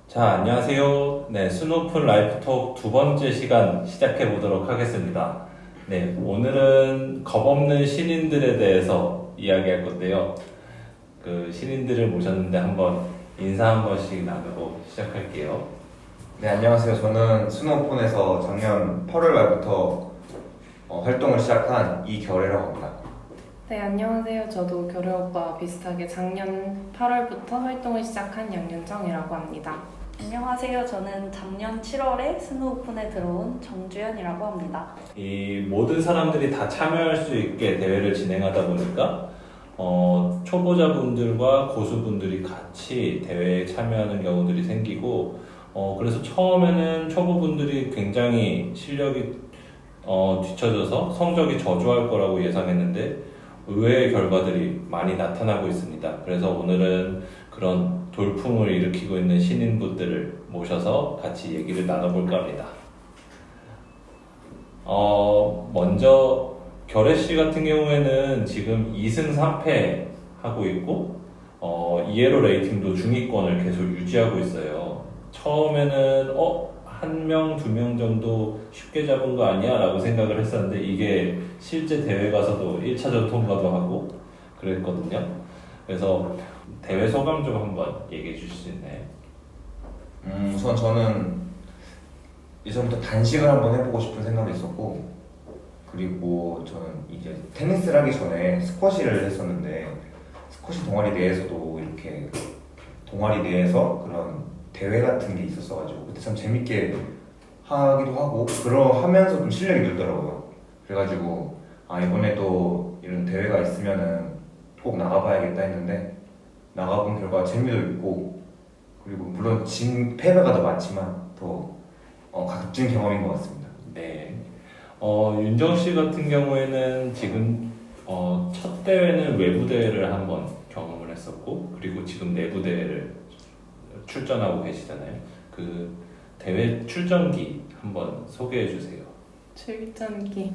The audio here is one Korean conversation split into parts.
자, 안녕하세요. 네, 스노픈 라이프톡 두 번째 시간 시작해 보도록 하겠습니다. 네, 오늘은 겁없는 신인들에 대해서 이야기할 건데요. 그 신인들을 모셨는데 한번 인사 한 번씩 나누고 시작할게요. 네, 안녕하세요. 저는 스노우폰에서 작년 8월 말부터 활동을 시작한 이결애라고 합니다. 네, 안녕하세요. 저도 결혜 오빠와 비슷하게 작년 8월부터 활동을 시작한 양윤정이라고 합니다. 안녕하세요. 저는 작년 7월에 스노우폰에 들어온 정주연이라고 합니다. 이 모든 사람들이 다 참여할 수 있게 대회를 진행하다 보니까 초보자분들과 고수분들이 같이 대회에 참여하는 경우들이 생기고 그래서 처음에는 초보분들이 굉장히 실력이 뒤처져서 성적이 저조할 거라고 예상했는데 의외의 결과들이 많이 나타나고 있습니다. 그래서 오늘은 그런 돌풍을 일으키고 있는 신인분들을 모셔서 같이 얘기를 나눠볼까 합니다. 먼저 결혜 씨 같은 경우에는 지금 2승 3패 하고 있고 이에로 레이팅도 중위권을 계속 유지하고 있어요. 처음에는 한 명, 두 명 정도 쉽게 잡은 거 아니야? 라고 생각을 했었는데 이게 실제 대회 가서도 1차전 통과도 하고 그랬거든요. 그래서 대회 소감 좀 한번 얘기해 주실 수 있나요? 우선 저는 예전부터 단식을 한번 해보고 싶은 생각이 있었고, 그리고 저는 이제 테니스를 하기 전에 스쿼시를 했었는데 스쿼시 동아리 내에서도 이렇게 동아리 내에서 그런 대회 같은 게 있었어가지고 그때 참 재밌게 하기도 하고 하면서 좀 실력이 늘더라고요. 그래가지고 이번에도 이런 대회가 있으면은 꼭 나가봐야겠다 했는데 나가본 결과 재미도 있고, 그리고 물론 패배가 더 많지만 더 값진 경험인 것 같습니다. 네. 윤정 씨 같은 경우에는 지금 첫 대회는 외부 대회를 한번 경험을 했었고, 그리고 지금 내부 대회를 출전하고 계시잖아요. 그 대회 출전기 한번 소개해 주세요. 출전기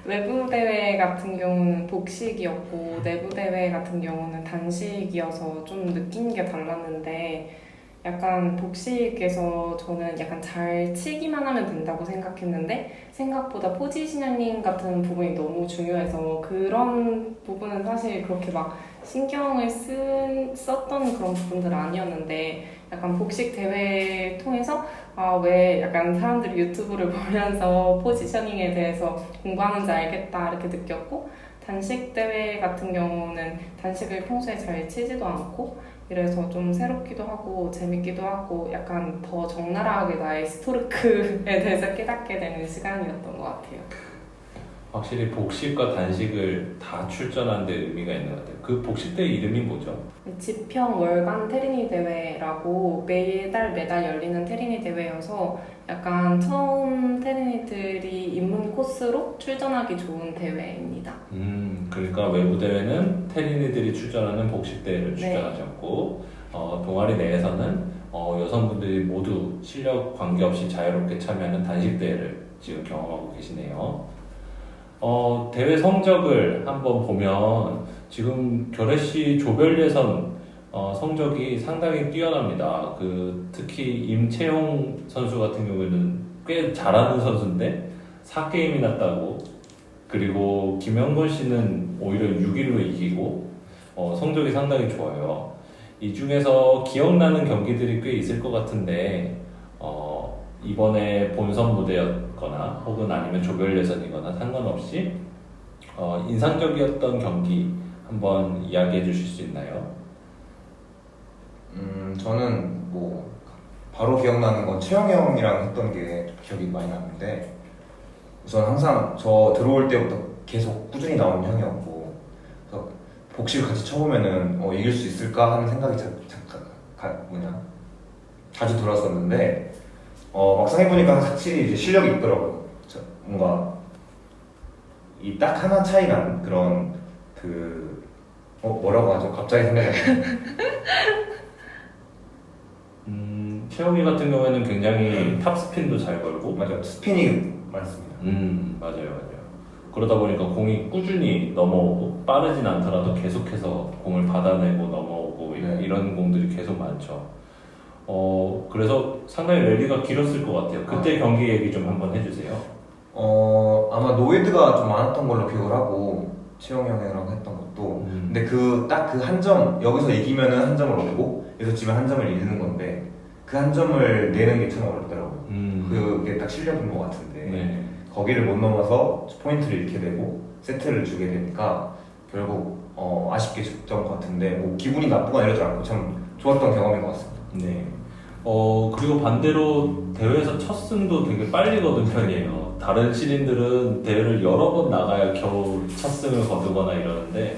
외부 대회 같은 경우는 복식이었고 내부 대회 같은 경우는 단식이어서 좀 느낀 게 달랐는데, 약간 복식에서 저는 약간 잘 치기만 하면 된다고 생각했는데 생각보다 포지셔닝 같은 부분이 너무 중요해서 그런 부분은 사실 그렇게 막 신경을 썼던 그런 부분들은 아니었는데, 약간 복식 대회 통해서 왜 약간 사람들이 유튜브를 보면서 포지셔닝에 대해서 공부하는지 알겠다 이렇게 느꼈고, 단식 대회 같은 경우는 단식을 평소에 잘 치지도 않고 이래서 좀 새롭기도 하고 재밌기도 하고 약간 더 적나라하게 나의 스토르크에 대해서 깨닫게 되는 시간이었던 것 같아요. 확실히 복식과 단식을 다 출전한 데 의미가 있는 것 같아요. 그 복식 대회 이름이 뭐죠? 지평 월간 테리니 대회라고 매달 열리는 테리니 대회여서 약간 처음 테리니들이 입문 코스로 출전하기 좋은 대회입니다. 그러니까 외부 대회는 테린이들이 출전하는 복식 대회를 출전하셨고, 동아리 내에서는 여성분들이 모두 실력 관계없이 자유롭게 참여하는 단식 대회를 지금 경험하고 계시네요. 대회 성적을 한번 보면 지금 결혜 씨 조별 예선 성적이 상당히 뛰어납니다. 특히 임채용 선수 같은 경우에는 꽤 잘하는 선수인데 4게임이나 따고, 그리고 김영건 씨는 오히려 6일로 이기고 성적이 상당히 좋아요. 이 중에서 기억나는 경기들이 꽤 있을 것 같은데 이번에 본선 무대였거나 혹은 아니면 조별 예선이거나 상관없이 인상적이었던 경기 한번 이야기해 주실 수 있나요? 저는 바로 기억나는 건 채영이 형이랑 했던 게 기억이 많이 나는데, 우선 항상 저 들어올 때부터 계속 꾸준히 나오는 형이었고, 그래서 복식을 같이 쳐보면은 이길 수 있을까 하는 생각이 자주 들었었는데 막상 해보니까 확실히 이제 실력이 있더라고요. 뭔가 이 딱 하나 차이 난 그런 뭐라고 하죠? 갑자기 생각이 안 나요. 채영이 같은 경우에는 굉장히 탑스핀도 잘 걸고, 맞아요. 스핀이 많습니다. 맞아요. 그러다 보니까 공이 꾸준히 넘어오고 빠르진 않더라도 계속해서 공을 받아내고 넘어오고 이런 공들이 계속 많죠. 그래서 상당히 랠리가 길었을 것 같아요. 그때 경기 얘기 좀 한번 해주세요. 아마 노이드가 좀 많았던 걸로 기억을 하고 채영 형이랑 했던 것도 근데 딱 그 한 점 여기서 이기면은 한 점을 얻고 여기서 지면 한 점을 잃는 건데 그 한 점을 내는 게 참 어렵더라고요. 그게 딱 실력인 것 같은데 네. 거기를 못 넘어서 포인트를 잃게 되고 세트를 주게 되니까 결국 아쉽게 졌던 것 같은데 뭐 기분이 나쁘거나 이러지 않고 참 좋았던 경험인 것 같습니다. 네. 그리고 반대로 대회에서 첫 승도 되게 빨리 거둔 편이에요. 다른 시린들은 대회를 여러 번 나가야 겨우 첫 승을 거두거나 이러는데,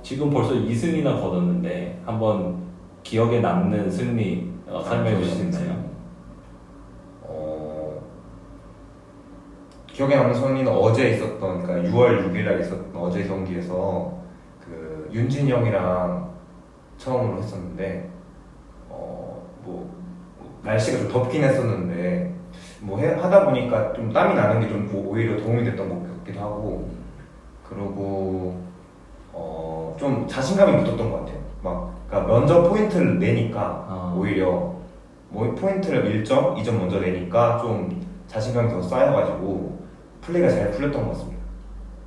지금 벌써 2승이나 거뒀는데, 한번 기억에 남는 승리 설명해 주실 수 있나요? 기억에 남는 승리는 어제 있었던, 그러니까 6월 6일 날 있었던 어제 경기에서 그 윤진이 형이랑 처음으로 했었는데, 뭐 날씨가 좀 덥긴 했었는데 뭐 하다 보니까 좀 땀이 나는 게 좀 오히려 도움이 됐던 것 같기도 하고 그리고 좀 자신감이 붙었던 것 같아요. 그러니까 먼저 포인트를 내니까 오히려 뭐 포인트를 1점, 2점 먼저 내니까 좀 자신감이 더 쌓여가지고 플레이가 잘 풀렸던 것 같습니다.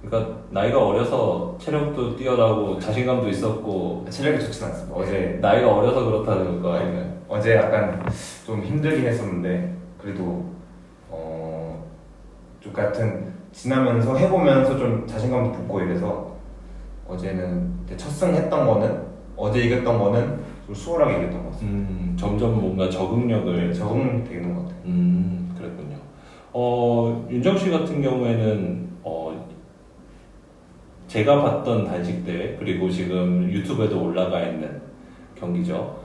그러니까 나이가 어려서 체력도 뛰어나고 자신감도 있었고 체력이 좋진 않습니다. 어제 나이가 어려서 그렇다는 거 아닌가요? 어제 약간 좀 힘들긴 했었는데 그래도 좀 같은 지나면서 해보면서 좀 자신감도 붙고 이래서 어제는 첫 승 했던 거는 어제 이겼던 거는 좀 수월하게 이겼던 것 같습니다. 점점 뭔가 적응력을 적응되는 것 같아요. 그랬군요. 윤정 씨 같은 경우에는 제가 봤던 단식 대회 그리고 지금 유튜브에도 올라가 있는 경기죠.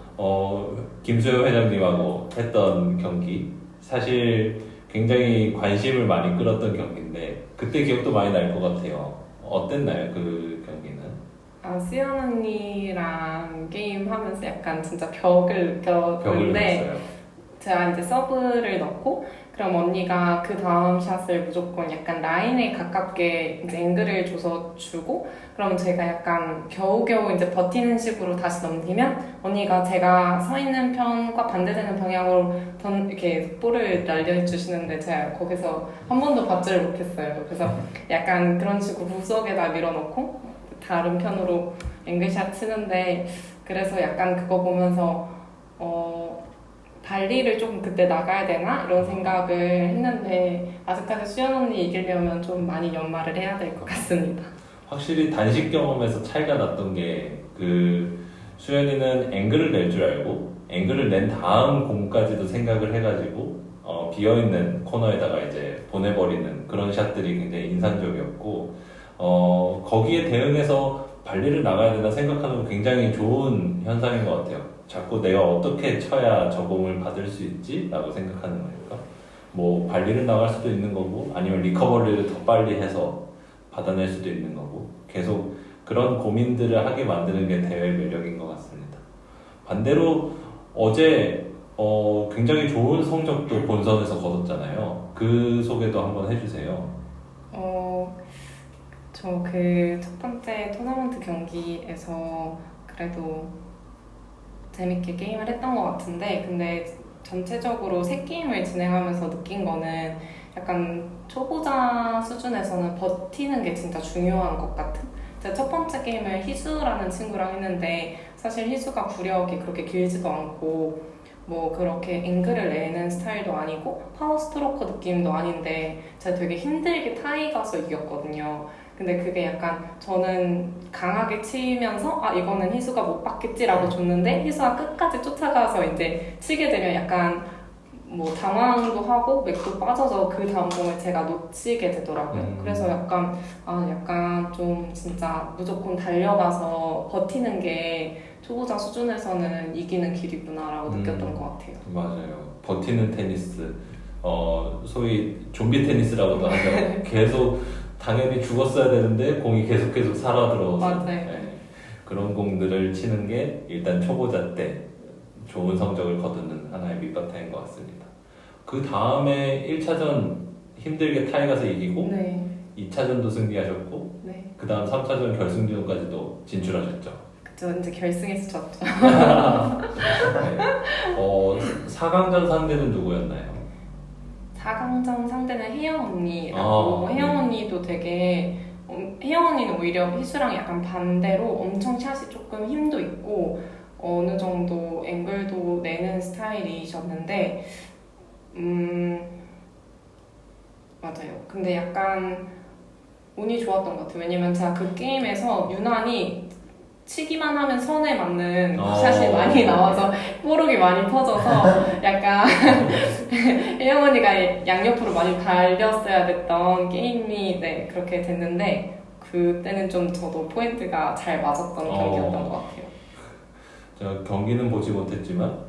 김수효 회장님하고 했던 경기 사실 굉장히 관심을 많이 끌었던 경기인데 그때 기억도 많이 날 것 같아요. 어땠나요 그 경기는? 수연 언니랑 게임 하면서 약간 진짜 벽을 느꼈는데 넣었어요. 제가 이제 서브를 넣고 그럼 언니가 그 다음 샷을 무조건 약간 라인에 가깝게 이제 앵글을 줘서 주고 그럼 제가 약간 겨우겨우 이제 버티는 식으로 다시 넘기면 언니가 제가 서 있는 편과 반대되는 방향으로 이렇게 볼을 날려주시는데 제가 거기서 한 번도 받지를 못했어요. 그래서 약간 그런 식으로 구석에다 밀어넣고 다른 편으로 앵글샷 치는데 그래서 약간 그거 보면서 발리를 조금 그때 나가야 되나? 이런 생각을 했는데 아직까지 수연 언니 이기려면 좀 많이 연말을 해야 될 것 같습니다. 확실히 단식 경험에서 차이가 났던 게 그 수연이는 앵글을 낼 줄 알고 앵글을 낸 다음 공까지도 생각을 해가지고 비어있는 코너에다가 이제 보내버리는 그런 샷들이 굉장히 인상적이었고 거기에 대응해서 발리를 나가야 되나 생각하는 건 굉장히 좋은 현상인 것 같아요. 자꾸 내가 어떻게 쳐야 저 공을 받을 수 있지? 라고 생각하는 거니까 뭐 발리를 나갈 수도 있는 거고 아니면 리커버리를 더 빨리 해서 받아낼 수도 있는 거고 계속 그런 고민들을 하게 만드는 게 대회 매력인 것 같습니다. 반대로 어제 굉장히 좋은 성적도 본선에서 거뒀잖아요. 그 소개도 한번 해주세요. 저 그 첫 번째 토너먼트 경기에서 그래도 재밌게 게임을 했던 것 같은데 근데 전체적으로 세 게임을 진행하면서 느낀 거는 약간 초보자 수준에서는 버티는 게 진짜 중요한 것 같은 제가 첫 번째 게임을 희수라는 친구랑 했는데 사실 희수가 구력이 그렇게 길지도 않고 뭐 그렇게 앵글을 내는 스타일도 아니고 파워 스트로커 느낌도 아닌데 제가 되게 힘들게 타이 가서 이겼거든요. 근데 그게 약간 저는 강하게 치면서 이거는 희수가 못 받겠지라고 줬는데 희수가 끝까지 쫓아가서 이제 치게 되면 약간 뭐 당황도 하고 맥도 빠져서 그 다음 공을 제가 놓치게 되더라고요. 그래서 약간 좀 진짜 무조건 달려가서 버티는 게 초보자 수준에서는 이기는 길이구나라고 느꼈던 것 같아요. 맞아요. 버티는 테니스, 소위 좀비 테니스라고도 하죠. 계속 당연히 죽었어야 되는데 공이 계속 살아 들어오서 그런 공들을 치는 게 일단 초보자 때 좋은 성적을 거두는 하나의 밑바탕인 것 같습니다. 그 다음에 1차전 힘들게 타이 가서 이기고 2차전도 승리하셨고 그 다음 3차전 결승전까지도 진출하셨죠. 저 이제 결승에서 졌죠. 네. 4강전 상대는 누구였나요? 4강전 상대는 혜영 언니라고 혜영 언니도 되게 혜영 언니는 오히려 희수랑 약간 반대로 엄청 샷이 조금 힘도 있고 어느 정도 앵글도 내는 스타일이셨는데 맞아요. 근데 약간 운이 좋았던 것 같아요. 왜냐면 제가 그 게임에서 유난히 치기만 하면 선에 맞는 샷이 많이 나와서 뽀록이 많이 터져서 약간 혜영 언니가 양옆으로 많이 달렸어야 됐던 게임이 네, 그렇게 됐는데 그때는 좀 저도 포인트가 잘 맞았던 경기였던 것 같아요. 제가 경기는 보지 못했지만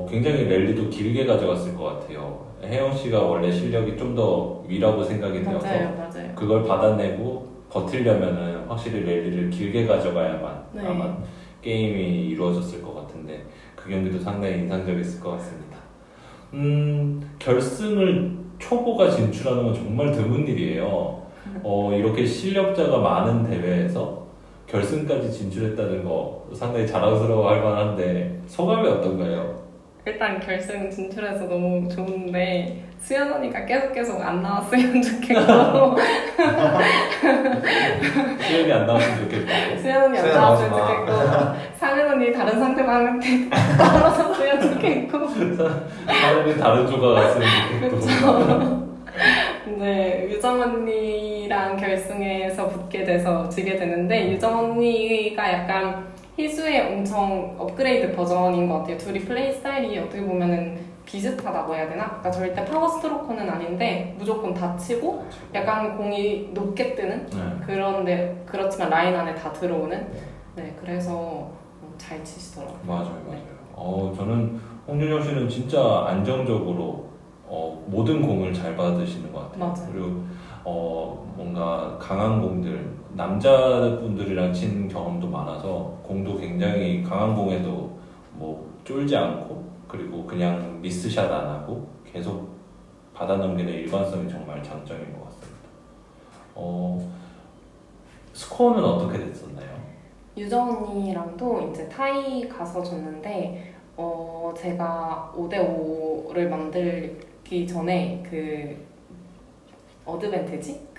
굉장히 랠리도 길게 가져갔을 것 같아요. 혜영 씨가 원래 실력이 좀 더 위라고 생각이 되어서 맞아요. 그걸 받아내고 버틸려면은 확실히 랠리를 길게 가져가야만 네. 아마 게임이 이루어졌을 것 같은데 그 경기도 상당히 인상적이었을 것 같습니다. 결승을 초보가 진출하는 건 정말 드문 일이에요. 이렇게 실력자가 많은 대회에서 결승까지 진출했다는 거 상당히 자랑스러워할 만한데 소감이 어떤가요? 일단 결승 진출해서 너무 좋은데 수연 언니가 계속 안 나왔으면 좋겠고 수연이 안 나왔으면 좋겠고 수연 언니 안 수연 나왔으면 나오지 좋겠고 상은 언니 다른 상대방한테 떨어졌으면 좋겠고 사람이 다른 조가 갔으면 좋겠고 근데 유정 언니랑 결승에서 붙게 돼서 지게 되는데 유정 언니가 약간 희수의 엄청 업그레이드 버전인 것 같아요. 둘이 플레이 스타일이 어떻게 보면은 비슷하다고 해야 되나? 그러니까 절대 파워 스트로커는 아닌데 무조건 다 치고 약간 공이 높게 뜨는 네. 그런데 그렇지만 라인 안에 다 들어오는 네 그래서 잘 치시더라고요. 맞아요. 저는 홍준영 씨는 진짜 안정적으로 모든 공을 잘 받으시는 것 같아요. 맞아요. 그리고 뭔가 강한 공들 남자분들이랑 친 경험도 많아서 공도 굉장히 강한 공에도 뭐 쫄지 않고 그리고 그냥 미스샷 안 하고 계속 받아넘기는 일관성이 정말 장점인 것 같습니다. 스코어는 어떻게 됐었나요? 유정 언니랑도 이제 타이 가서 졌는데 제가 5대5를 만들기 전에 그 어드밴티지?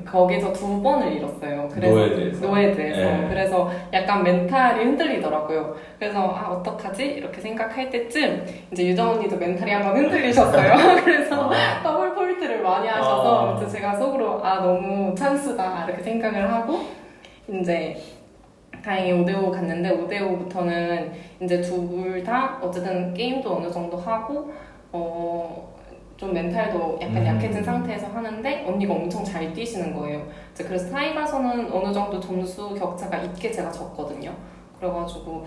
거기서 2번을 잃었어요. 그래서 노에드에서. 네. 그래서 약간 멘탈이 흔들리더라고요. 그래서 어떡하지? 이렇게 생각할 때쯤 이제 유정 언니도 멘탈이 한번 흔들리셨어요. 그래서 더블 포인트를 많이 하셔서 그래서 제가 속으로 너무 찬스다 이렇게 생각을 하고 이제 다행히 5대5 갔는데 5대5부터는 이제 둘 다 어쨌든 게임도 어느 정도 하고 좀 멘탈도 약간 약해진 상태에서 하는데 언니가 엄청 잘 뛰시는 거예요. 이제 그래서 타이 가서는 어느 정도 점수 격차가 있게 제가 졌거든요. 그래가지고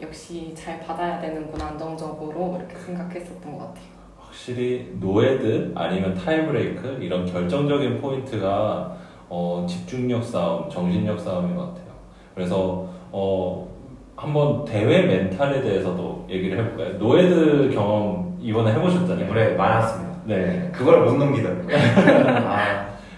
역시 잘 받아야 되는구나 안정적으로 이렇게 생각했었던 것 같아요. 확실히 노헤드 아니면 타이브레이크 이런 결정적인 포인트가 집중력 싸움, 정신력 싸움인 것 같아요. 그래서 한번 대회 멘탈에 대해서도 얘기를 해볼까요? 노헤드 경험 이번에 해보셨잖아요. 그래 많았습니다. 네. 그걸 못 넘기더라고요.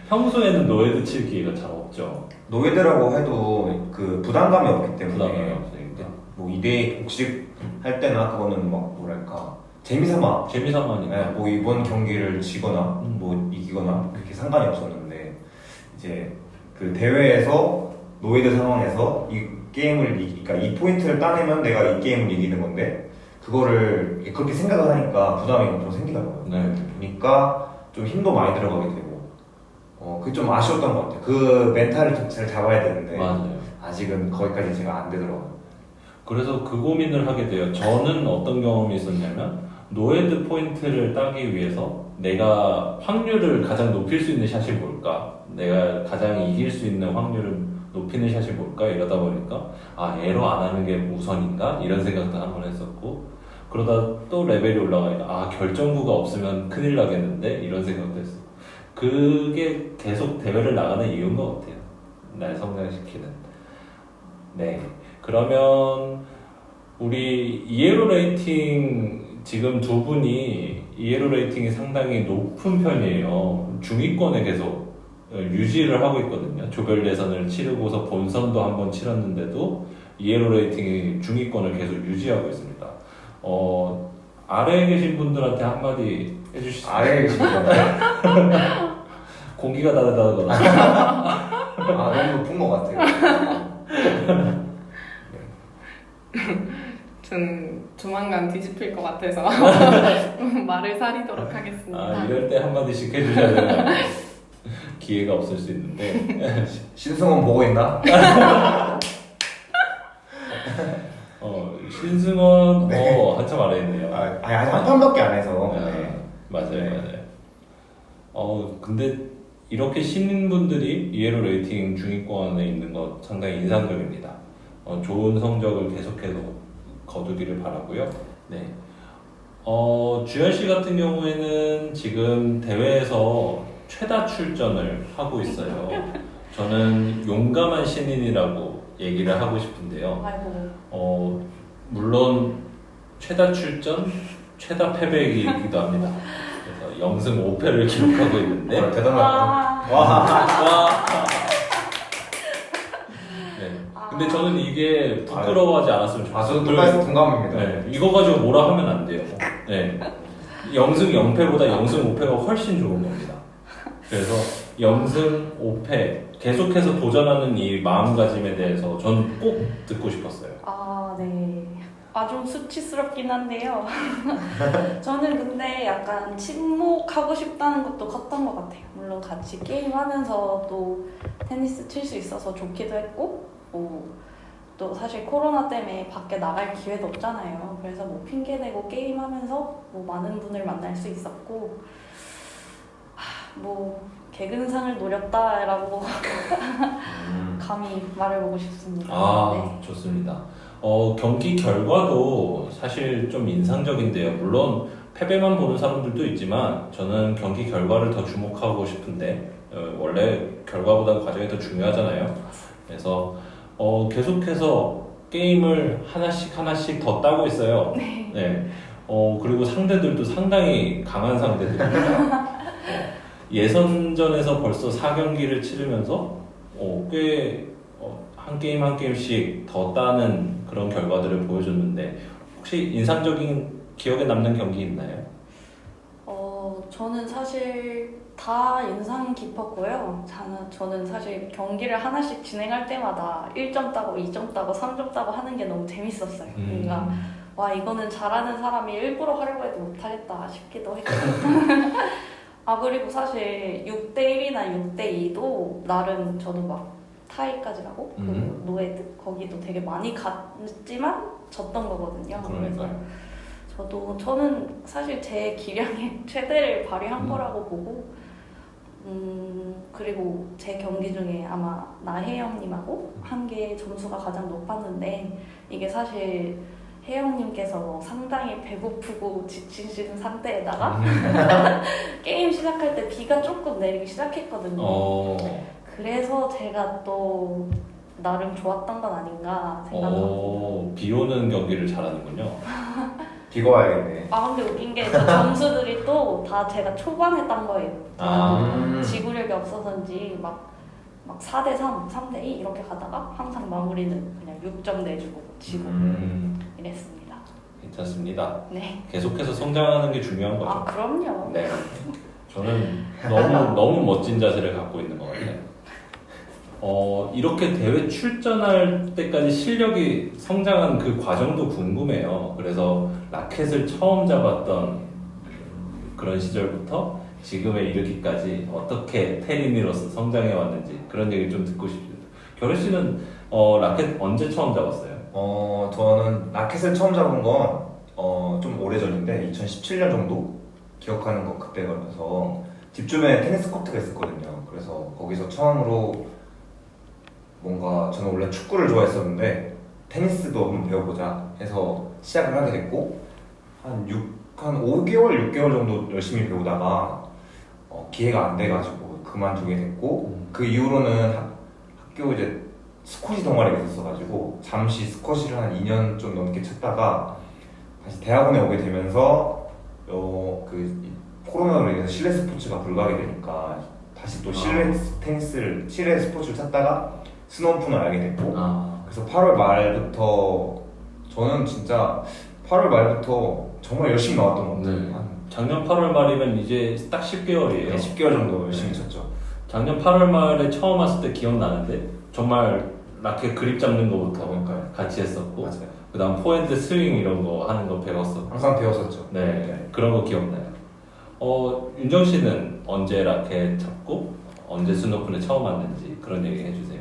평소에는 노헤드 칠 기회가 잘 없죠. 노예드라고 해도 그 부담감이 없기 때문에 부담감이 없으니까. 뭐 2대2 복식 할 때나 그거는 막 뭐랄까 재미삼아 재미삼아니까. 네, 뭐 이번 경기를 지거나 뭐 이기거나 그렇게 상관이 없었는데 이제 그 대회에서 노예드 상황에서 이 게임을 그러니까 이 포인트를 따내면 내가 이 게임을 이기는 건데 그거를 그렇게 생각을 하니까 부담이 엄청 생기더라고요. 네. 보니까 좀 힘도 많이 들어가게 되고 그게 좀 아쉬웠던 것 같아요. 그 멘탈을 좀 잘 잡아야 되는데 맞아요. 아직은 거기까지 제가 안 되더라고요. 그래서 그 고민을 하게 돼요. 저는 어떤 경험이 있었냐면 노헤드 포인트를 따기 위해서 내가 확률을 가장 높일 수 있는 샷이 뭘까? 내가 가장 이길 수 있는 확률을 높이는 샷이 뭘까? 이러다 보니까 에러 안 하는 게 우선인가? 이런 생각도 한번 했었고 그러다 또 레벨이 올라가니까 결정구가 없으면 큰일 나겠는데? 이런 생각도 했어요. 그게 계속 대회를 나가는 이유인 것 같아요. 날 성장시키는. 네. 그러면 우리 이에로 레이팅 지금 두 분이 이에로 레이팅이 상당히 높은 편이에요. 중위권에 계속 유지를 하고 있거든요. 조별 예선을 치르고서 본선도 한번 치렀는데도 이에로 레이팅이 중위권을 계속 유지하고 있습니다. 아래에 계신 분들한테 한마디 해주실 수 있어요? 아래에 계신 분들 공기가 다르다고 너무 높은 것 같아요. 전 조만간 뒤집힐 것 같아서 말을 사리도록 하겠습니다. 이럴 때 한마디씩 해주셔야 되면 기회가 없을 수 있는데 신승원 보고 있나? 신승원 네. 한참 아래 있네요. 아직 한 판밖에 안 해서. 아, 네. 맞아요, 네. 맞아요. 근데 이렇게 신인분들이 이에로 레이팅 중위권에 있는 것 상당히 인상적입니다. 좋은 성적을 계속해서 거두기를 바라고요. 네. 주현 씨 같은 경우에는 지금 대회에서 최다 출전을 하고 있어요. 저는 용감한 신인이라고 얘기를 하고 싶은데요. 아이고. 물론 최다 출전, 최다 패배이기도 합니다. 그래서 0승 5패를 기록하고 있는데 대단하다. 와. 와. 네. 근데 저는 이게 부끄러워하지 않았으면 좋겠어요. 저도 똑같이 동감입니다. 네. 이거 가지고 뭐라 하면 안 돼요. 네. 0승 0패보다 0승 5패가 훨씬 좋은 겁니다. 그래서 0승 5패 계속해서 도전하는 이 마음가짐에 대해서 전 꼭 듣고 싶었어요. 네. 좀 수치스럽긴 한데요. 저는 근데 약간 친목하고 싶다는 것도 컸던 것 같아요. 물론 같이 게임하면서 또 테니스 칠 수 있어서 좋기도 했고, 또 사실 코로나 때문에 밖에 나갈 기회도 없잖아요. 그래서 뭐 핑계대고 게임하면서 뭐 많은 분을 만날 수 있었고, 개근상을 노렸다라고 감히 말해보고 싶습니다. 네. 좋습니다. 경기 결과도 사실 좀 인상적인데요. 물론 패배만 보는 사람들도 있지만 저는 경기 결과를 더 주목하고 싶은데 원래 결과보다 과정이 더 중요하잖아요. 그래서 계속해서 게임을 하나씩 더 따고 있어요. 네. 그리고 상대들도 상당히 강한 상대들입니다. 예선전에서 벌써 4경기를 치르면서 꽤 한 게임 한 게임씩 더 따는 그런 결과들을 보여줬는데 혹시 인상적인 기억에 남는 경기 있나요? 저는 사실 다 인상 깊었고요. 저는 사실 경기를 하나씩 진행할 때마다 1점 따고 2점 따고 3점 따고 하는 게 너무 재밌었어요. 그러니까 이거는 잘하는 사람이 일부러 하려고 해도 못하겠다 싶기도 했고 그리고 사실 6대1이나 6대2도 나름 저도 막 타이까지 가고 그 노에드 거기도 되게 많이 갔지만 졌던 거거든요. 그래서 저는 사실 제 기량의 최대를 발휘한 거라고 보고 그리고 제 경기 중에 아마 나혜영님하고 한 게 점수가 가장 높았는데 이게 사실 혜영님께서 상당히 배고프고 지치신 상태에다가 게임 시작할 때 비가 조금 내리기 시작했거든요. 그래서 제가 또 나름 좋았던 건 아닌가 생각합니다. 비 오는 경기를 잘하는군요. 비가 와야겠네. 근데 웃긴 게 저 점수들이 또 다 제가 초반에 딴 거예요. 지구력이 없어서인지 막 4대3, 3대2 이렇게 가다가 항상 마무리는 그냥 6점 내주고 지고 이랬습니다. 괜찮습니다. 네. 계속해서 성장하는 게 중요한 거죠. 그럼요. 네. 저는 너무 멋진 자세를 갖고 있는 것 같아요. 이렇게 대회 출전할 때까지 실력이 성장한 그 과정도 궁금해요. 그래서 라켓을 처음 잡았던 그런 시절부터 지금에 이르기까지 어떻게 테린이로서 성장해 왔는지 그런 얘기 좀 듣고 싶습니다. 결혼 씨는 라켓 언제 처음 잡았어요? 저는 라켓을 처음 잡은 건 좀 오래전인데 2017년 정도 기억하는 건 그때라서 집 주변에 테니스 코트가 있었거든요. 그래서 거기서 처음으로 뭔가 저는 원래 축구를 좋아했었는데 테니스도 한번 배워보자 해서 시작을 하게 됐고 한 5개월, 6개월 정도 열심히 배우다가 기회가 안 돼가지고 그만두게 됐고 그 이후로는 학교 이제 스쿼시 동아리가 있었어가지고 잠시 스쿼시를 한 2년 좀 넘게 쳤다가 다시 대학원에 오게 되면서 코로나로 인해서 실내 스포츠가 불가하게 되니까 다시 또 실내 테니스를 실내 스포츠를 찾다가 스노우오픈을 알게 됐고 그래서 8월 말부터 저는 진짜 8월 말부터 정말 열심히 나왔던 것 같아요. 네. 한 작년 8월 말이면 이제 딱 10개월이에요. 10개월 정도 열심히 쳤죠. 작년 8월 말에 처음 왔을 때 기억나는데 정말 라켓 그립 잡는 거부터 그러니까요. 같이 했었고 맞아요. 그 다음 포핸드 스윙 이런 거 하는 거 배웠었고 항상 배웠었죠. 네, 그런 거 기억나요. 윤정 씨는 언제 라켓 잡고 언제 스노클에 처음 왔는지 그런 얘기 해주세요.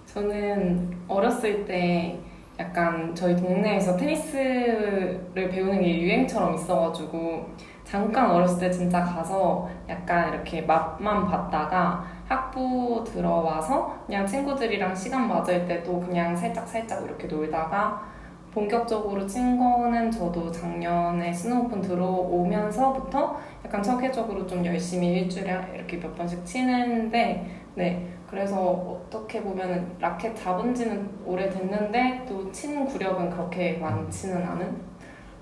저는 어렸을 때 약간 저희 동네에서 테니스를 배우는 게 유행처럼 있어가지고 잠깐 어렸을 때 진짜 가서 약간 이렇게 맛만 봤다가 학부 들어와서 그냥 친구들이랑 시간 맞을 때도 그냥 살짝 이렇게 놀다가 본격적으로 친 거는 저도 작년에 스노우오픈 들어오면서부터 약간 체계적으로 좀 열심히 일주일에 이렇게 몇 번씩 치는데 네, 그래서 어떻게 보면 라켓 잡은 지는 오래됐는데 또 친 구력은 그렇게 많지는 않은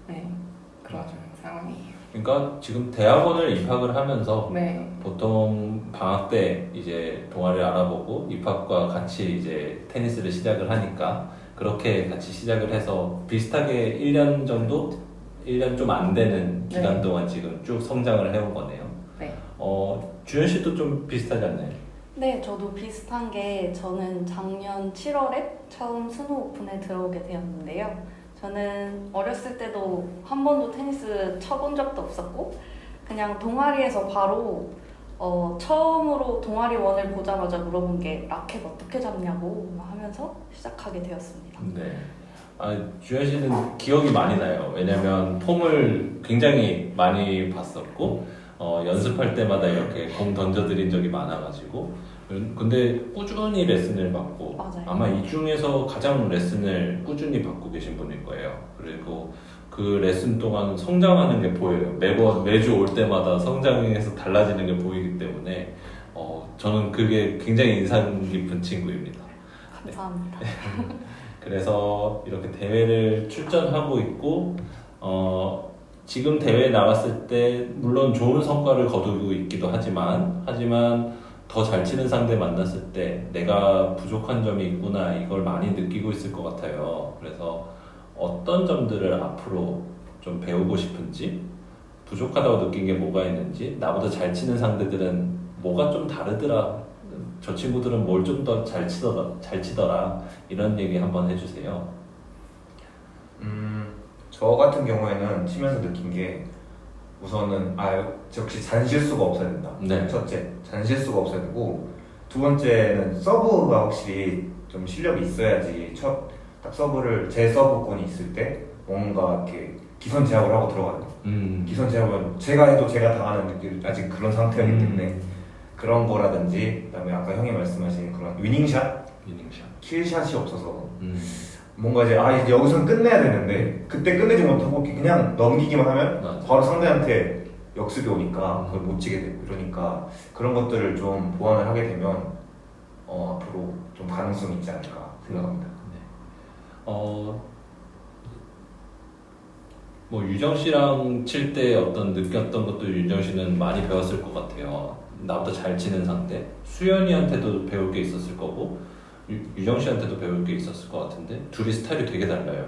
네, 그런 상황이에요. 그러니까 지금 대학원을 입학을 하면서 네, 보통 방학 때 이제 동아리를 알아보고 입학과 같이 이제 테니스를 시작을 하니까 그렇게 같이 시작을 해서 비슷하게 1년 정도? 1년 좀 안 되는 기간 네. 동안 지금 쭉 성장을 해온 거네요. 네. 주현 씨도 좀 비슷하지 않나요? 네, 저도 비슷한 게 저는 작년 7월에 처음 스노우오픈에 들어오게 되었는데요. 저는 어렸을 때도 한 번도 테니스 쳐본 적도 없었고 그냥 동아리에서 바로 처음으로 동아리원을 보자마자 물어본 게 라켓 어떻게 잡냐고 하면서 시작하게 되었습니다. 네. 주현 씨는 기억이 많이 나요. 왜냐면 폼을 굉장히 많이 봤었고 연습할 때마다 이렇게 공 던져드린 적이 많아가지고 근데 꾸준히 레슨을 받고 맞아요. 아마 이 중에서 가장 레슨을 꾸준히 받고 계신 분일 거예요. 그리고 그 레슨 동안 성장하는 게 보여요. 매주 올 때마다 성장해서 달라지는 게 보이기 때문에 저는 그게 굉장히 인상 깊은 친구입니다. 감사합니다. 그래서 이렇게 대회를 출전하고 있고 지금 대회에 나갔을 때 물론 좋은 성과를 거두고 있기도 하지만 더 잘 치는 상대 만났을 때 내가 부족한 점이 있구나 이걸 많이 느끼고 있을 것 같아요. 그래서 어떤 점들을 앞으로 좀 배우고 싶은지 부족하다고 느낀 게 뭐가 있는지 나보다 잘 치는 상대들은 뭐가 좀 다르더라 저 친구들은 뭘 좀 더 잘 치더라 이런 얘기 한번 해주세요. 저 같은 경우에는 치면서 느낀 게 우선은 역시 잔실수가 없어야 된다. 네. 첫째, 잔실수가 없어야 되고 두 번째는 서브가 확실히 좀 실력이 있어야지 딱 제 서브권이 있을 때 뭔가 이렇게 기선 제압을 하고 들어가요. 기선 제압은 제가 해도 제가 당하는 느낌 아직 그런 상태이기 때문에 그런 거라든지 그다음에 아까 형이 말씀하신 그런 위닝샷, 킬샷이 없어서 뭔가 이제 여기서는 끝내야 되는데 그때 끝내지 못하고 그냥 넘기기만 하면 맞아. 바로 상대한테 역습이 오니까 그걸 못 치게 되고 그러니까 그런 것들을 좀 보완을 하게 되면 앞으로 좀 가능성이 있지 않을까 생각합니다. 뭐 유정 씨랑 칠 때 어떤 느꼈던 것도 유정 씨는 많이 배웠을 것 같아요. 나보다 잘 치는 상대 수연이한테도 배울 게 있었을 거고 유정 씨한테도 배울 게 있었을 것 같은데 둘이 스타일이 되게 달라요.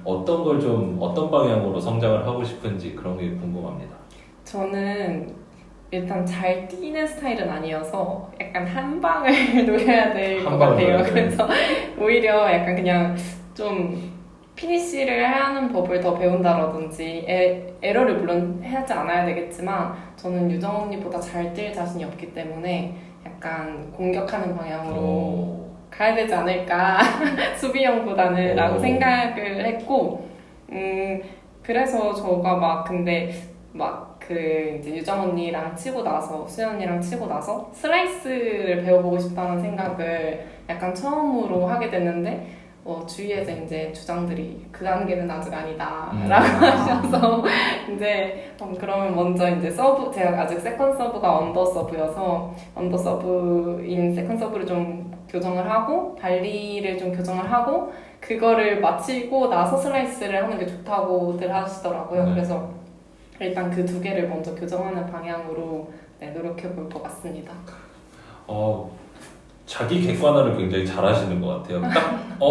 어떤 방향으로 성장을 하고 싶은지 그런 게 궁금합니다. 저는 일단 잘 뛰는 스타일은 아니어서 약간 한 방을 노려야 될 것 같아요. 그래서 오히려 약간 그냥 좀 피니쉬를 하는 법을 더 배운다라든지 에러를 물론 하지 않아야 되겠지만 저는 유정 언니보다 잘 뛸 자신이 없기 때문에 약간 공격하는 방향으로 가야 되지 않을까 수비형보다는 라고 생각을 했고 그래서 저가 이제 유정 언니랑 치고 나서 수연 언니랑 치고 나서 슬라이스를 배워보고 싶다는 생각을 약간 처음으로 하게 됐는데 주위에서 이제 주장들이 그 단계는 아직 아니다 라고 하셔서 이제 그러면 먼저 이제 제가 아직 세컨 서브가 언더 서브여서 언더 서브인 세컨 서브를 좀 교정을 하고 발리를 좀 교정을 하고 그거를 마치고 나서 슬라이스를 하는 게 좋다고들 하시더라고요. 그래서 일단 그 두 개를 먼저 교정하는 방향으로 노력해 볼 것 같습니다. 자기 객관화를 굉장히 잘하시는 것 같아요.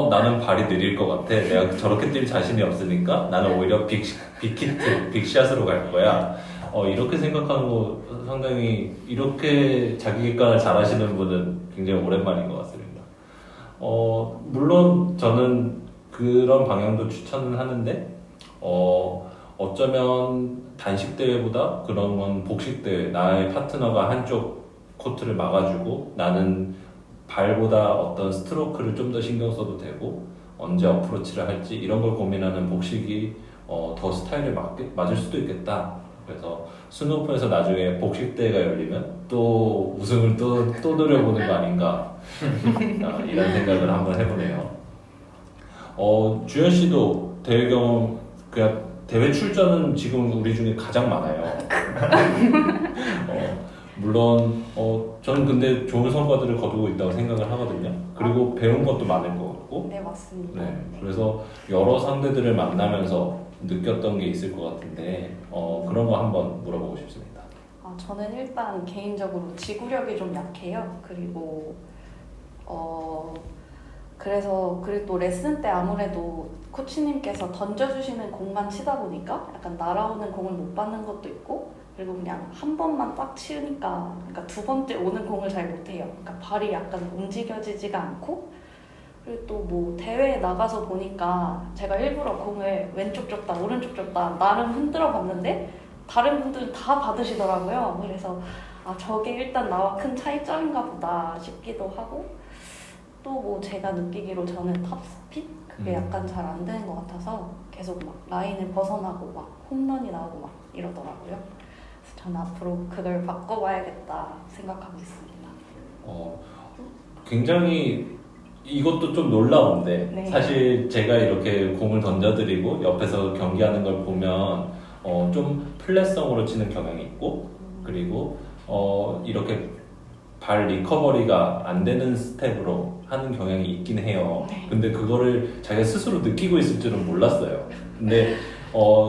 나는 발이 느릴 것 같아. 내가 저렇게 뛸 자신이 없으니까 나는 오히려 빅히트, 빅샷으로 갈 거야. 이렇게 생각하는 거 상당히 이렇게 자기 객관을 잘하시는 분은 굉장히 오랜만인 것 같습니다. 물론 저는 그런 방향도 추천은 하는데 어쩌면 단식 대회보다 그런 건 복식 대회, 나의 파트너가 한쪽 코트를 막아주고 나는 발보다 어떤 스트로크를 좀 더 신경 써도 되고 언제 어프로치를 할지 이런 걸 고민하는 복식이 더 스타일에 맞을 수도 있겠다. 그래서 스노우오픈에서 나중에 복식 대회가 열리면 또 우승을 또 노려보는 거 아닌가 이런 생각을 한번 해보네요. 주현 씨도 대회 경험 그냥 대회 출전은 지금 우리 중에 가장 많아요. 물론 저는 근데 좋은 성과들을 거두고 있다고 생각을 하거든요. 그리고 배운 것도 많을 것 같고. 네, 맞습니다. 네, 그래서 여러 상대들을 만나면서 느꼈던 게 있을 것 같은데 그런 거 한번 물어보고 싶습니다. 저는 일단 개인적으로 지구력이 좀 약해요. 그리고 그리고 또 레슨 때 아무래도 코치님께서 던져주시는 공만 치다 보니까 약간 날아오는 공을 못 받는 것도 있고, 그리고 그냥 한 번만 딱 치우니까 그러니까 두 번째 오는 공을 잘 못해요. 그러니까 발이 약간 움직여지지가 않고, 그리고 또 뭐 대회에 나가서 보니까 제가 일부러 공을 왼쪽 줬다 오른쪽 줬다 나름 흔들어 봤는데 다른 분들은 다 받으시더라고요. 그래서 저게 일단 나와 큰 차이점인가 보다 싶기도 하고, 또 뭐 제가 느끼기로 저는 탑스핀? 그게 약간 잘 안 되는 것 같아서 계속 막 라인을 벗어나고 막 홈런이 나오고 막 이러더라고요. 그래서 저는 앞으로 그걸 바꿔봐야겠다 생각하고 있습니다. 굉장히 이것도 좀 놀라운데 네. 사실 제가 이렇게 공을 던져드리고 옆에서 경기하는 걸 보면 좀 플랫성으로 치는 경향이 있고, 그리고 이렇게 발 리커버리가 안 되는 스텝으로 하는 경향이 있긴 해요. 근데 그거를 자기가 스스로 느끼고 있을 줄은 몰랐어요. 근데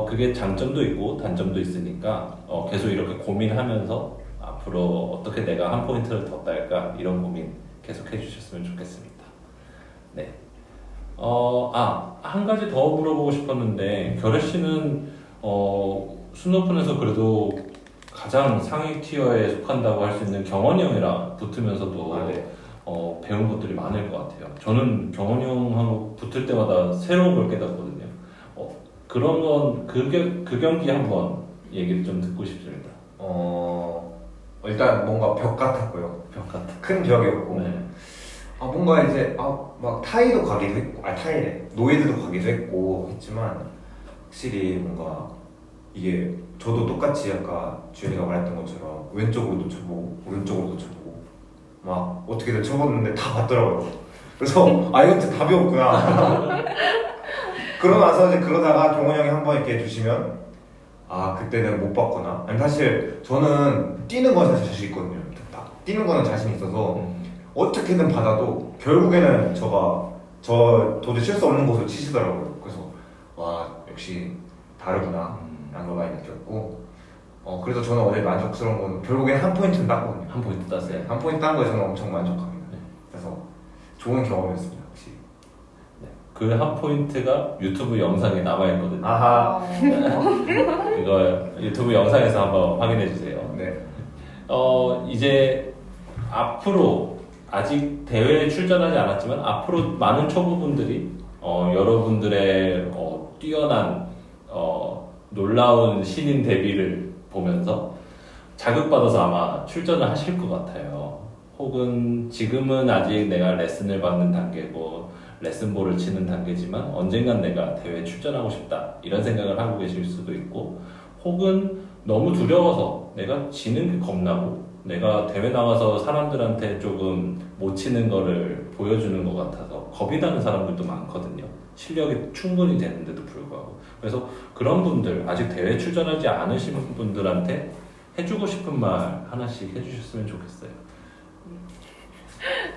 그게 장점도 있고 단점도 있으니까 계속 이렇게 고민하면서 앞으로 어떻게 내가 한 포인트를 더 딸까 이런 고민 계속 해주셨으면 좋겠습니다. 네. 한 가지 더 물어보고 싶었는데, 결혜 씨는 스노우오픈에서 그래도 가장 상위 티어에 속한다고 할 수 있는 경원이 형이랑 붙으면서도 네. 배운 것들이 많을 것 같아요. 저는 경원이 형하고 붙을 때마다 새로운 걸 깨닫거든요. 그런 건 그 경기 한번 얘기를 좀 듣고 싶습니다. 일단 뭔가 벽 같았고요. 벽 같은. 큰 벽이었고. 네. 뭔가 이제 막 타이도 가기도 했고, 타이래 노이드도 가기도 했고 했지만 확실히 뭔가 이게 저도 똑같이 아까 주현이가 말했던 것처럼 왼쪽으로도 쳐보고 오른쪽으로도 쳐보고 막 어떻게든 쳐봤는데 다 맞더라고요. 그래서 이건 진짜 답이 없구나. 그러고 나서 이제 그러다가 경원이 형이 한번 이렇게 해주시면 그때는 못 봤구나. 아니 사실 저는 뛰는 건 사실 자신 있거든요. 뛰는 거는 자신 있어서 어떻게든 받아도 결국에는 저 도저히 칠 수 없는 곳으로 치시더라고요. 그래서 역시 다르구나 라는 걸 많이 느꼈고, 그래서 저는 어제 만족스러운 건 결국엔 한 포인트는 땄거든요. 한 포인트 땄어요. 한 포인트 딴 거에 저는 엄청 만족합니다. 네. 그래서 좋은 경험이었습니다. 혹시 그 한 포인트가 유튜브 영상에 남아있거든요. 아하. 이거 유튜브 영상에서 한번 확인해 주세요. 네. 이제 앞으로 아직 대회에 출전하지 않았지만 앞으로 많은 초보분들이 여러분들의 뛰어난 놀라운 신인 데뷔를 보면서 자극받아서 아마 출전을 하실 것 같아요. 혹은 지금은 아직 내가 레슨을 받는 단계고 레슨볼을 치는 단계지만 언젠간 내가 대회에 출전하고 싶다 이런 생각을 하고 계실 수도 있고, 혹은 너무 두려워서 내가 지는 게 겁나고 내가 대회 나가서 사람들한테 조금 못 치는 거를 보여주는 것 같아서 겁이 나는 사람들도 많거든요. 실력이 충분히 되는데도 불구하고. 그래서 그런 분들, 아직 대회 출전하지 않으신 분들한테 해주고 싶은 말 하나씩 해주셨으면 좋겠어요.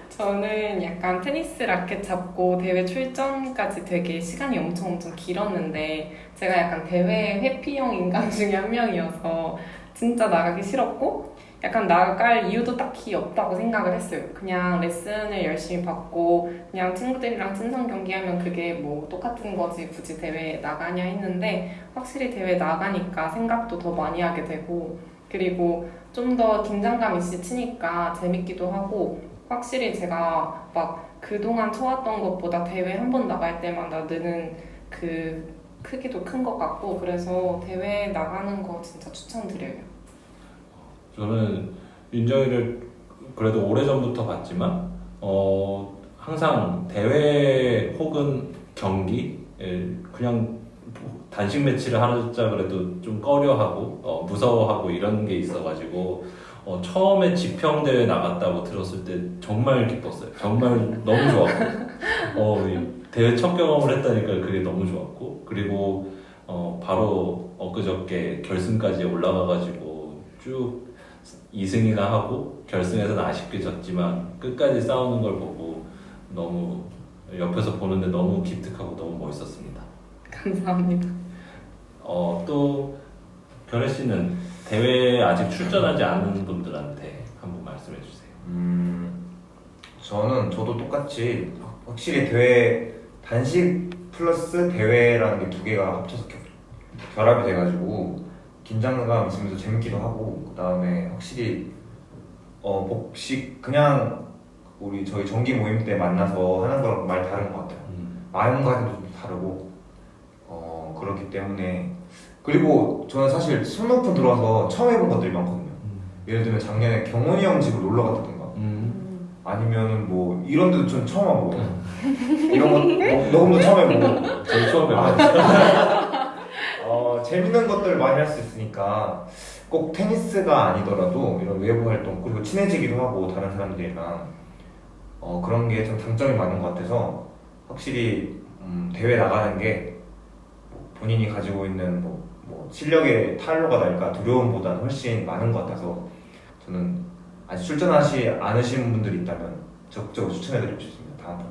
저는 약간 테니스 라켓 잡고 대회 출전까지 되게 시간이 엄청 길었는데, 제가 약간 대회 회피형 인간 중에 한 명이어서 진짜 나가기 싫었고, 약간 나갈 이유도 딱히 없다고 생각을 했어요. 그냥 레슨을 열심히 받고 그냥 친구들이랑 친선 경기하면 그게 뭐 똑같은 거지 굳이 대회에 나가냐 했는데 확실히 대회 나가니까 생각도 더 많이 하게 되고 그리고 좀 더 긴장감 있이 치니까 재밌기도 하고 확실히 제가 막 그동안 쳐왔던 것보다 대회 한 번 나갈 때마다 느는 그 크기도 큰 것 같고 그래서 대회 나가는 거 진짜 추천드려요. 저는 윤정이를 그래도 오래전부터 봤지만 항상 대회 혹은 경기 그냥 단식 매치를 하자 그래도 좀 꺼려하고 무서워하고 이런 게 있어가지고 처음에 지평대회 나갔다고 들었을 때 정말 기뻤어요. 정말 너무 좋았고 이 대회 첫 경험을 했다니까 그게 너무 좋았고 그리고 바로 엊그저께 결승까지 올라가가지고 쭉 2승이나 하고 결승에서는 아쉽게 졌지만 끝까지 싸우는 걸 보고 너무 옆에서 보는데 너무 기특하고 너무 멋있었습니다. 감사합니다. 또 결혜 씨는 대회에 아직 출전하지 않은 분들한테 한번 말씀해 주세요. 저도 똑같이 확실히 대회 단식 플러스 대회라는 게 두 개가 합쳐서 결합이 돼가지고 긴장감 있으면서 재밌기도 하고 그 다음에 확실히 복식 그냥 우리 저희 정기 모임 때 만나서 하는 거랑 많이 다른 것 같아요. 마음가짐도 좀 다르고 그렇기 때문에 그리고 저는 사실 스노우오픈 들어와서 처음 해본 것들이 많거든요. 예를 들면 작년에 경원이 형 집을 놀러 갔다던가 아니면은 뭐 이런 데도 좀 처음 와보고 이런 거 녹음도 처음 해보고 저희 처음 해봤어요. 재밌는 것들 많이 할 수 있으니까 꼭 테니스가 아니더라도 이런 외부 활동 그리고 친해지기도 하고 다른 사람들이랑 그런 게 좀 장점이 많은 것 같아서 확실히 대회 나가는 게 본인이 가지고 있는 뭐 실력의 탄로가 날까 두려움보다는 훨씬 많은 것 같아서 저는 아직 출전하지 않으신 분들이 있다면 적극적으로 추천해드리고 싶습니다. 다음번.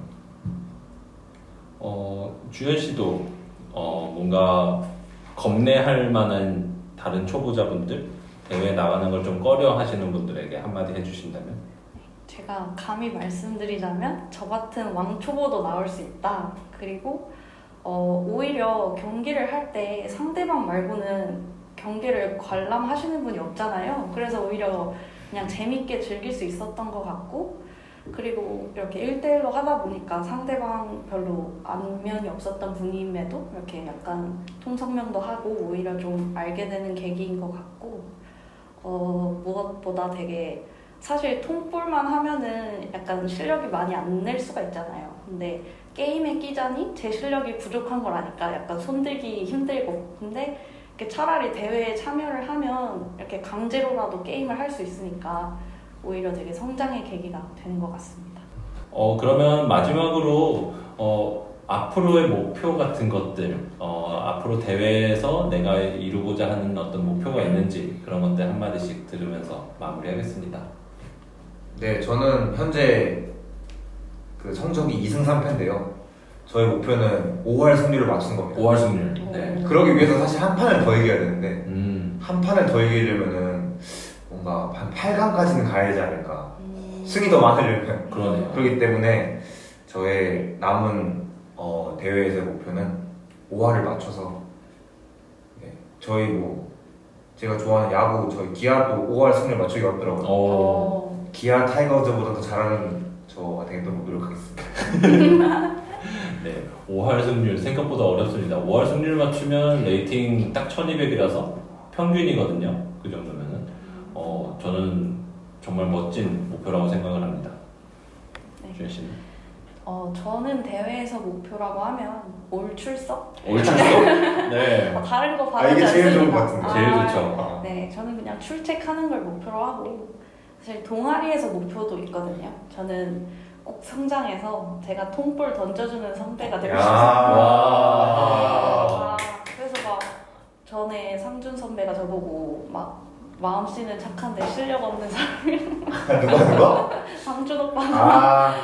주현 씨도 뭔가 겁내할 만한 다른 초보자분들 대회 나가는 걸 좀 꺼려 하시는 분들에게 한마디 해주신다면? 제가 감히 말씀드리자면 저 같은 왕초보도 나올 수 있다. 그리고 오히려 경기를 할 때 상대방 말고는 경기를 관람하시는 분이 없잖아요. 그래서 오히려 그냥 재밌게 즐길 수 있었던 것 같고 그리고 이렇게 1대1로 하다 보니까 상대방 별로 안면이 없었던 분임에도 이렇게 약간 통성명도 하고 오히려 좀 알게 되는 계기인 것 같고 무엇보다 되게 사실 통볼만 하면은 약간 실력이 많이 안 낼 수가 있잖아요. 근데 게임에 끼자니 제 실력이 부족한 걸 아니까 약간 손들기 힘들고 근데 이렇게 차라리 대회에 참여를 하면 이렇게 강제로라도 게임을 할 수 있으니까 오히려 되게 성장의 계기가 되는 것 같습니다. 그러면 마지막으로 앞으로의 목표 같은 것들 앞으로 대회에서 내가 이루고자 하는 어떤 목표가 있는지 그런 것들 한마디씩 들으면서 마무리하겠습니다. 네, 저는 현재 그 성적이 2승 3패인데요. 저희 목표는 5할 승률을 맞추는 겁니다. 5할 승률. 네. 그러기 위해서 사실 한 판을 더 이겨야 되는데 한 판을 더 이기려면은 뭔가 한 8강까지는 가야 되지 않을까. 승이 더 많으려면. 그러네요. 그렇기 때문에 저의 남은 대회에서의 목표는 5할을 맞춰서 네, 저희 뭐 제가 좋아하는 야구 저희 기아도 5할 승률 맞추기 어렵더라고요. 기아 타이거즈보다 더 잘하는 저가 되도록 노력하겠습니다. 네, 5할 승률 생각보다 어렵습니다. 5할 승률 맞추면 레이팅 딱 1200이라서 평균이거든요. 그 정도면은 저는 정말 멋진 목표라고 생각을 합니다. 네. 주현 씨는? 저는 대회에서 목표라고 하면 올 출석? 올 출석? 네. 다른 거 이게 바라지 제일 좋은 않습니다. 것 같은데. 제일 좋죠. 네, 저는 그냥 출첵하는 걸 목표로 하고 사실 동아리에서 목표도 있거든요. 저는 꼭 성장해서 제가 통볼 던져주는 선배가 되고 싶어요. 와. 그래서 막 전에 상준 선배가 저보고 막 마음씨는 착한데 실력 없는 사람이라고 누가? 상준 오빠가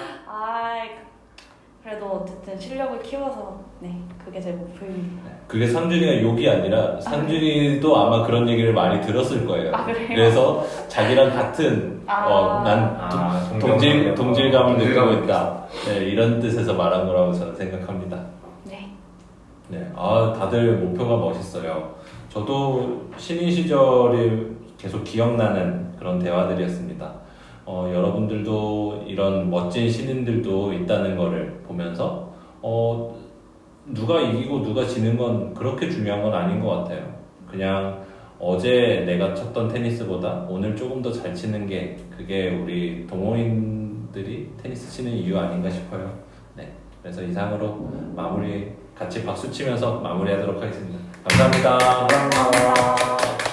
그래도 어쨌든 실력을 키워서 네 그게 제 목표입니다. 그게 상준이가 욕이 아니라 상준이도 아마 그런 얘기를 많이 들었을 거예요. 아, 그래요? 그래서 자기랑 같은 난 동질감을 느끼고 있다. 네, 이런 뜻에서 말한 거라고 저는 생각합니다. 네. 네, 다들 목표가 멋있어요. 저도 신인 시절이 계속 기억나는 그런 대화들이었습니다. 여러분들도 이런 멋진 신인들도 있다는 거를 보면서 누가 이기고 누가 지는 건 그렇게 중요한 건 아닌 것 같아요. 그냥 어제 내가 쳤던 테니스보다 오늘 조금 더 잘 치는 게 그게 우리 동호인들이 테니스 치는 이유 아닌가 싶어요. 네, 그래서 이상으로 같이 박수 치면서 마무리하도록 하겠습니다. 감사합니다. 감사합니다.